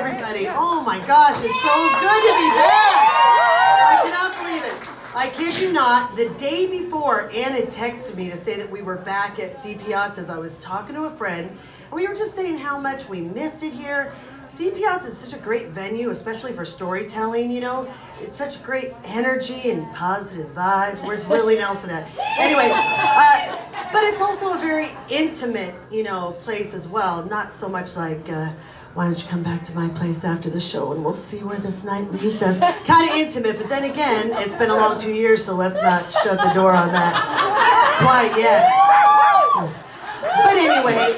everybody. Oh my gosh, it's so good to be back. I cannot believe it. I kid you not, the day before, Ann had texted me to say that we were back at D Piazza's. I was talking to a friend, and we were just saying how much we missed it here. D Piazza is such a great venue, especially for storytelling, you know. It's such great energy and positive vibes. Where's Willie Nelson at? Anyway, but it's also a very intimate, you know, place as well. Not so much like, why don't you come back to my place after the show and we'll see where this night leads us. Kind of intimate, but then again, it's been a long 2 years, so let's not shut the door on that quite yet. But anyway,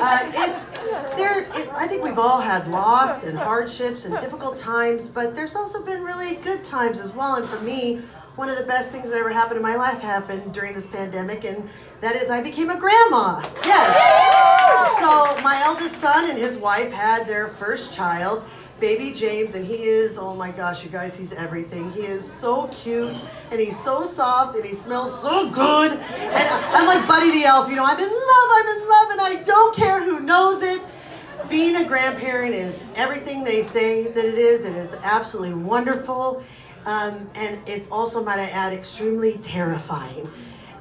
I think we've all had loss and hardships and difficult times, but there's also been really good times as well. And for me, one of the best things that ever happened in my life happened during this pandemic, and that is I became a grandma. Yes. So my eldest son and his wife had their first child, baby James, and he is, oh my gosh, you guys, he's everything. He is so cute, and he's so soft, and he smells so good. And I'm like Buddy the Elf, you know, I'm in love, and I don't care who knows it. Being a grandparent is everything they say that it is. It is absolutely wonderful. And it's also, might I add, extremely terrifying.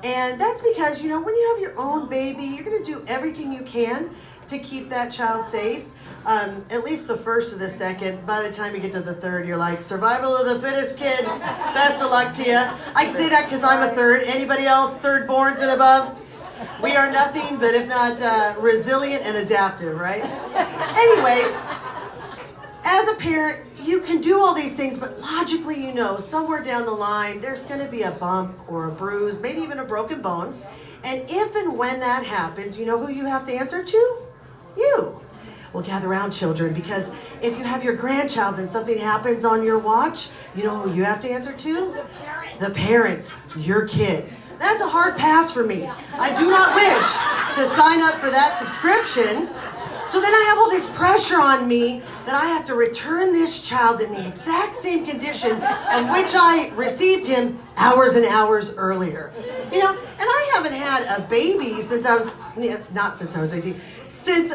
And that's because, you know, when you have your own baby, you're going to do everything you can to keep that child safe. At least the first or the second. By the time you get to the third, you're like, survival of the fittest, kid. Best of luck to you. I can say that because I'm a third. Anybody else, third borns and above? We are nothing but if not resilient and adaptive, right? Anyway, as a parent, you can do all these things, but logically, you know, somewhere down the line, there's going to be a bump or a bruise, maybe even a broken bone. And if and when that happens, you know who you have to answer to? You. Well, gather around, children, because if you have your grandchild and something happens on your watch, you know who you have to answer to? The parents, your kid. That's a hard pass for me. I do not wish to sign up for that subscription. So then I have all this pressure on me that I have to return this child in the exact same condition in which I received him hours and hours earlier. You know, and I haven't had a baby since I was, not since I was 18,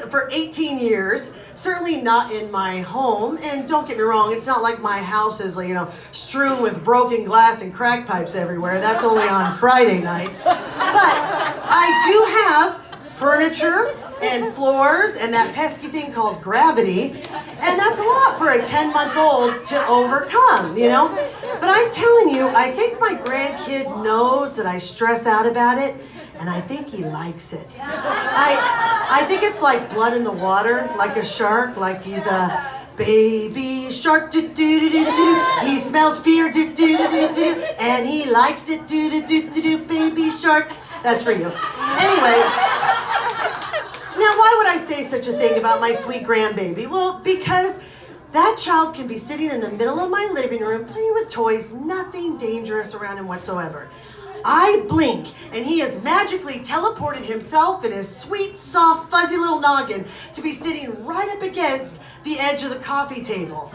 for 18 years, certainly not in my home. And don't get me wrong, it's not like my house is, you know, strewn with broken glass and crack pipes everywhere. That's only on Friday nights. But I do have furniture and floors and that pesky thing called gravity, and that's a lot for a 10-month-old to overcome, you know? But I'm telling you, I think my grandkid knows that I stress out about it, and I think he likes it. I think it's like blood in the water, like a shark, like he's a baby shark, do-do-do-do-do. He smells fear, do-do-do-do-do, and he likes it, do-do-do-do-do, baby shark. That's for you. Anyway, now, why would I say such a thing about my sweet grandbaby? Well, because that child can be sitting in the middle of my living room playing with toys, nothing dangerous around him whatsoever. I blink, and he has magically teleported himself and his sweet, soft, fuzzy little noggin to be sitting right up against the edge of the coffee table.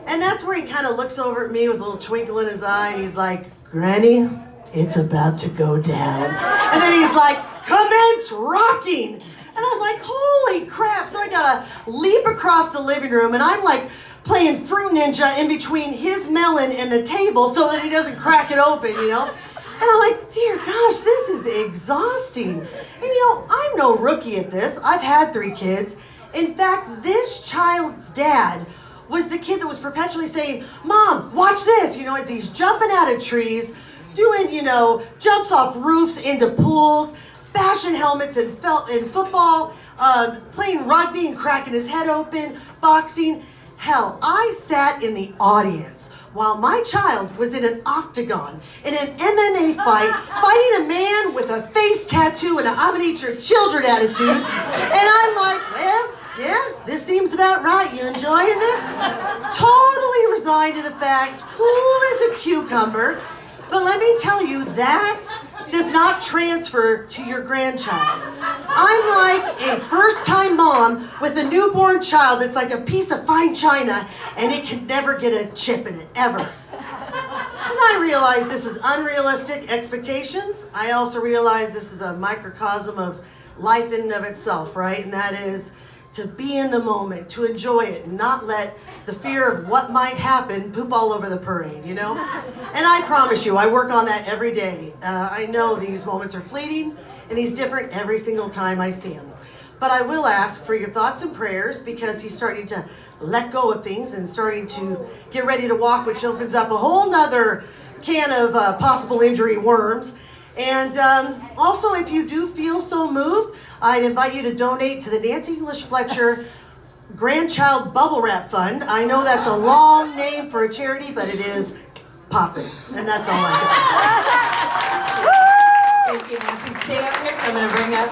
And that's where he kind of looks over at me with a little twinkle in his eye, and he's like, Granny, it's about to go down. And then he's like, commence rocking. And I'm like, holy crap. So I gotta leap across the living room, and I'm like playing Fruit Ninja in between his melon and the table so that he doesn't crack it open, you know? And I'm like, dear gosh, this is exhausting. And you know, I'm no rookie at this. I've had 3 kids. In fact, this child's dad was the kid that was perpetually saying, Mom, watch this, you know, as he's jumping out of trees, doing, you know, jumps off roofs into pools, bashing helmets in football, playing rugby and cracking his head open, boxing. Hell, I sat in the audience while my child was in an octagon in an MMA fight, fighting a man with a face tattoo and an I'm gonna eat your children attitude. And I'm like, well, yeah, this seems about right. You enjoying this? Totally resigned to the fact, cool as a cucumber. But let me tell you, that does not transfer to your grandchild. I'm like a first-time mom with a newborn child that's like a piece of fine china, and it can never get a chip in it, ever. And I realize this is unrealistic expectations. I also realize this is a microcosm of life in and of itself, right? And that is to be in the moment, to enjoy it, and not let the fear of what might happen poop all over the parade, you know? And I promise you, I work on that every day. I know these moments are fleeting, and he's different every single time I see him. But I will ask for your thoughts and prayers because he's starting to let go of things and starting to get ready to walk, which opens up a whole nother can of possible injury worms. And also, if you do feel so moved, I'd invite you to donate to the Nancy English Fletcher Grandchild Bubble Wrap Fund. I know that's a long name for a charity, but it is popping. And that's all I got. Thank you, Nancy. Stay up here. I'm going to bring up